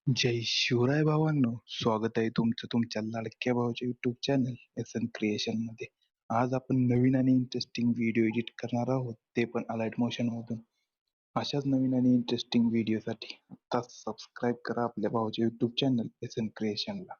जय शिवराय भावांनो, स्वागत आहे तुमचं तुमच्या लाडक्या भावाच्या YouTube channel S N creation मध्ये. आज आपण नवीन आणि इंटरेस्टिंग व्हिडिओ एडिट करणार आहोत, ते पण अलाइट मोशन मधून. अशाच नवीन आणि इंटरेस्टिंग व्हिडिओसाठी आता सबस्क्राईब करा आपल्या भावाच्या युट्यूब चॅनल एस एन क्रिएशनला.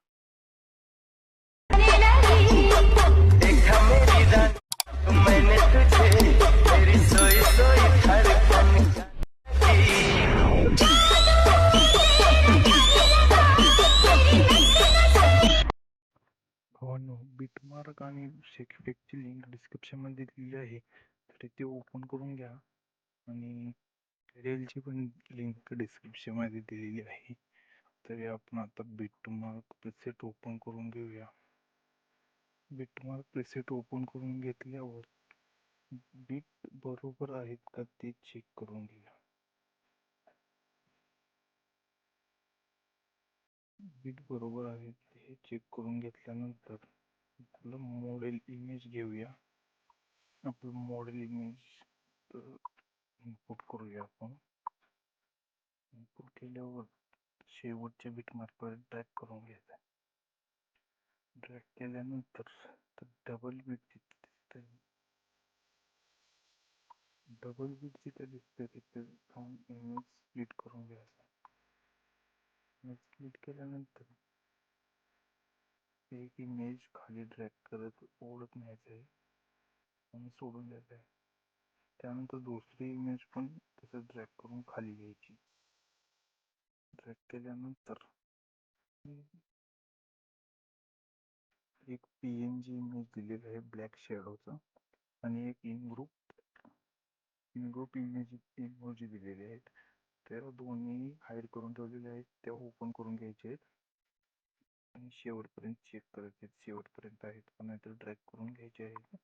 भावांनो, बिटमार्क आणि शेकफेकची लिंक डिस्क्रिप्शन मध्ये दिलेली आहे, तर ते ओपन करून घ्या. आणि रेलची पण लिंक डिस्क्रिप्शन मध्ये दिलेली आहे. तरी आपण आता बिटमार्क प्रीसेट ओपन करून घेऊया. बिटमार्क प्रीसेट ओपन करून घेतल्यावर बीट बरोबर आहेत का ते चेक करून घ्या. बीट बरोबर आहेत हे चेक करून घेतल्यानंतर आपलं मॉडेल इमेज घेऊया. आपलं मॉडेल इमेज इनपुट करूया. आपण इनपुट केल्यावर शेवटच्या बिटमार्कवर ड्रॅग करून घ्यायचा. ड्रॅग केल्यानंतर डबल बीट जिथे दिसते तिथे जाऊन इमेज स्प्लिट करून घ्यायचा. इमेज स्प्लिट केल्यानंतर एक इमेज खाली ड्रॅग करत ओढत न्यायचं आहे आणि सोडून द्यायचं आहे. त्यानंतर दुसरी इमेज पण तसं ड्रॅग करून खाली घ्यायची. ड्रॅग केल्यानंतर एक पीएनजी इमेज दिलेलं आहे ब्लॅक शेडोचं, आणि एक इन ग्रुप इमोजी दिलेले आहेत. त्या दोन्ही हाईड करून ठेवलेले आहेत, त्या ओपन करून घ्यायचे आहेत आणि शेवटपर्यंत चेक करायचे. शेवटपर्यंत आहेत पण नाहीतर ड्रॅग करून घ्यायचे आहेत.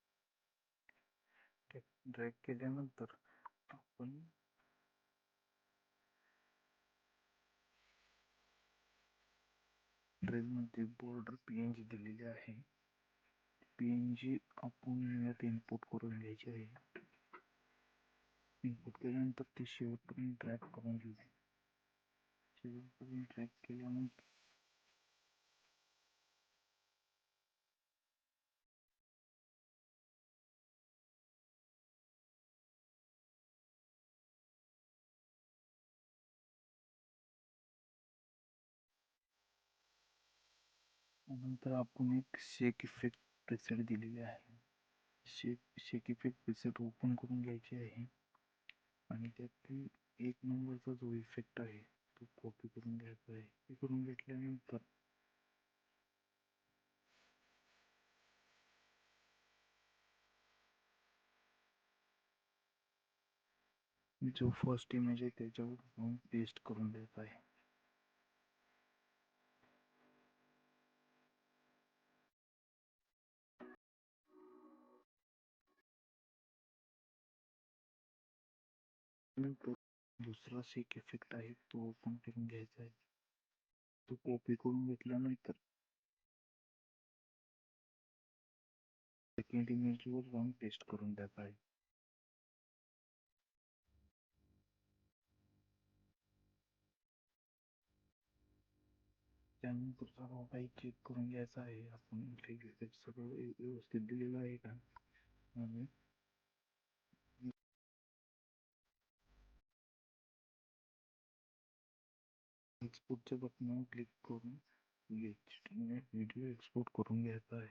ड्रॅग केल्यानंतर आपण ड्रेल मध्ये बॉर्डर पीएनजी दिलेली आहे. पीएनजी आपण यात इनपुट करून घ्यायचे आहे. इनपुट केल्यानंतर ते शेवटपर्यंत ड्रॅग करून घ्यायचे. शेवटपर्यंत ड्रॅग केल्यानंतर नंतर आपण एक शेक इफेक्ट प्रीसेट दिलेले आहे. शेक इफेक्ट प्रीसेट ओपन करून घ्यायचे आहे आणि त्यातील एक नंबरचा जो इफेक्ट आहे तो कॉपी करून घ्यायचा आहे. कॉपी करून घेतल्यानंतर जो फर्स्ट इमेज आहे त्याच्यावर जाऊन पेस्ट करून द्यायचा आहे. दुसरा शेक इफेक्ट आहे तो ओपन करून घ्यायचा आहे. तो कॉपी करून घेतल्यानंतर सेकंड इमेजवर जाऊन पेस्ट करून द्यायचा आहे. त्यानंतर सर्व काही चेक करून घ्यायचं आहे. आपण सगळं व्यवस्थित दिलेलं आहे का. आणि एक्सपोर्टच्या बटनावर क्लिक करून व्हिडिओ एक्सपोर्ट करून घ्यायचा आहे.